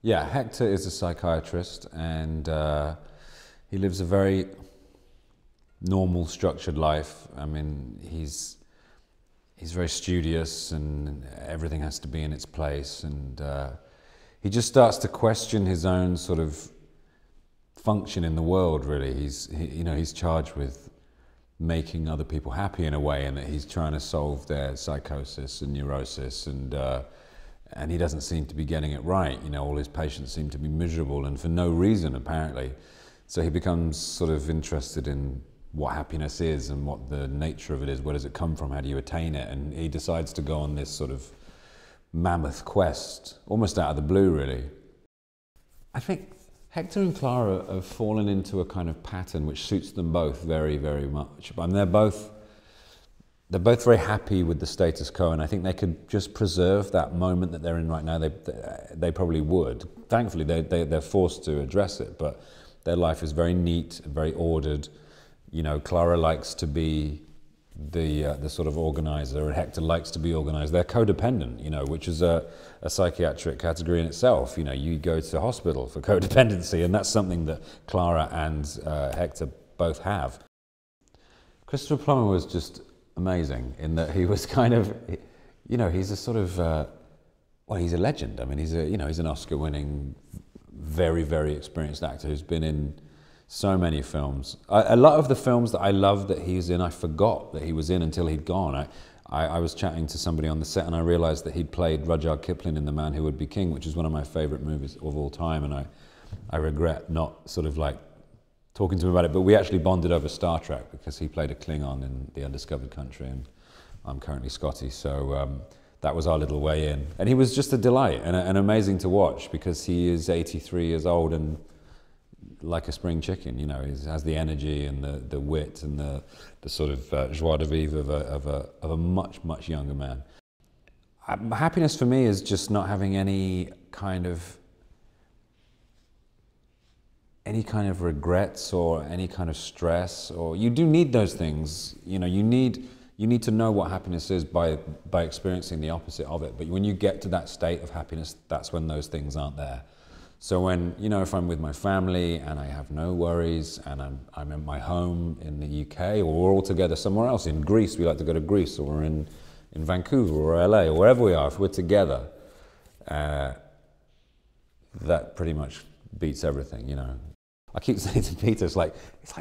Yeah, Hector is a psychiatrist, and he lives a very normal, structured life. I mean, he's very studious, and everything has to be in its place, and he just starts to question his own sort of function in the world, really. He's charged with making other people happy in a way, and that he's trying to solve their psychosis and neurosis, and he doesn't seem to be getting it right. You know, all his patients seem to be miserable, and for no reason, apparently. So he becomes sort of interested in what happiness is and what the nature of it is. Where does it come from? How do you attain it? And he decides to go on this sort of mammoth quest, almost out of the blue, really. I think Hector and Clara have fallen into a kind of pattern which suits them both very, very much. I mean, they're both very happy with the status quo, and I think they could just preserve that moment that they're in right now. They probably would. Thankfully, they're forced to address it, but their life is very neat, very ordered. You know, Clara likes to be the sort of organizer, and Hector likes to be organized. They're codependent, you know, which is a psychiatric category in itself. You know, you go to hospital for codependency, and that's something that Clara and Hector both have. Christopher Plummer was just amazing in that he was kind of, you know, he's a sort of, well, he's a legend. I mean, he's an Oscar-winning, very, very experienced actor who's been in so many films. A lot of the films that I love that he's in, I forgot that he was in until he'd gone. I was chatting to somebody on the set, and I realized that he'd played Rudyard Kipling in The Man Who Would Be King, which is one of my favorite movies of all time, and I regret not sort of like talking to him about it, but we actually bonded over Star Trek because he played a Klingon in The Undiscovered Country, and I'm currently Scotty, so that was our little way in. And he was just a delight and amazing to watch because he is 83 years old and like a spring chicken, you know. He has the energy and the wit and the sort of joie de vivre of a much, much younger man. Happiness for me is just not having any kind of regrets or any kind of stress. Or you do need those things, you know. You need to know what happiness is by experiencing the opposite of it. But when you get to that state of happiness, that's when those things aren't there. So when, you know, if I'm with my family and I have no worries and I'm in my home in the UK, or we're all together somewhere else, in Greece, we like to go to Greece, or we're in Vancouver or LA, or wherever we are, if we're together, that pretty much beats everything, you know. I keep saying to Peter, it's like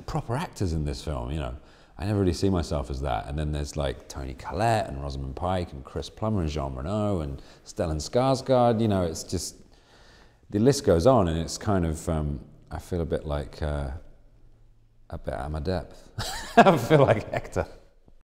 proper actors in this film, you know. I never really see myself as that. And then there's like Toni Collette and Rosamund Pike and Chris Plummer and Jean Reno and Stellan Skarsgård, you know. It's just, the list goes on, and it's kind of, I feel a bit like, a bit out of my depth. I feel like Hector.